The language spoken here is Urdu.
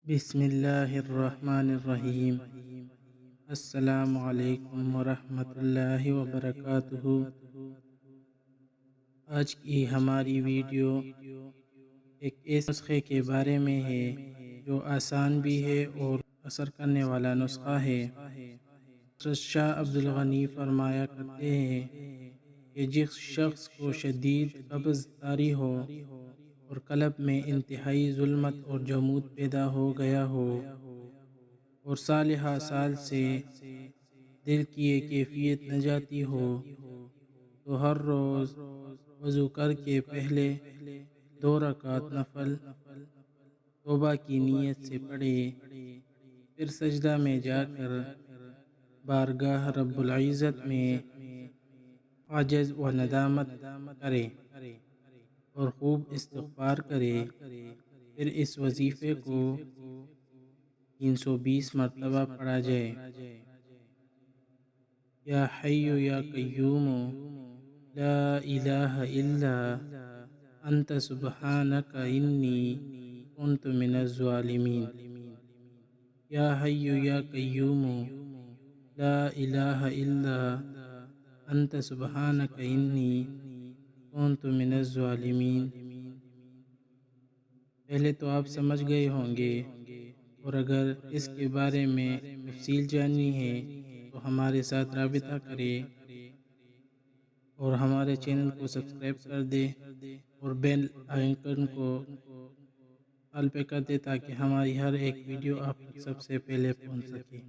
بسم اللہ الرحمن الرحیم۔ السلام علیکم ورحمۃ اللہ وبرکاتہ۔ آج کی ہماری ویڈیو ایک ایسے نسخے کے بارے میں ہے جو آسان بھی ہے اور اثر کرنے والا نسخہ ہے۔ حضرت شاہ عبد الغنی فرمایا کرتے ہیں کہ جس شخص کو شدید قبض طاری ہو اور قلب میں انتہائی ظلمت اور جمود پیدا ہو گیا ہو اور صالحہ سال سے دل کی یہ کیفیت نہ جاتی ہو تو ہر روز وضو کر کے پہلے 2 رکعت نفل توبہ کی نیت سے پڑھے، پھر سجدہ میں جا کر بارگاہ رب العزت میں عجز و ندامت کرے اور خوب استغفار کرے۔ پھر اس وظیفے کو 320 مرتبہ پڑھا جائے۔ یا حی یا قیوم لا الہ الا انت سبحانک انی کنت من الظالمین۔ یا حی یا قیوم لا الہ الا انت سبحانک انی کنت من الظالمین۔ پہلے تو آپ سمجھ گئے ہوں گے، اور اگر اس کے بارے میں تفصیل جاننی ہے تو ہمارے ساتھ رابطہ کریں اور ہمارے چینل کو سبسکرائب کر دیں اور بیل آئیکن کو آل پہ کر دیں تاکہ ہماری ہر ایک ویڈیو آپ تک سب سے پہلے پہنچ سکے۔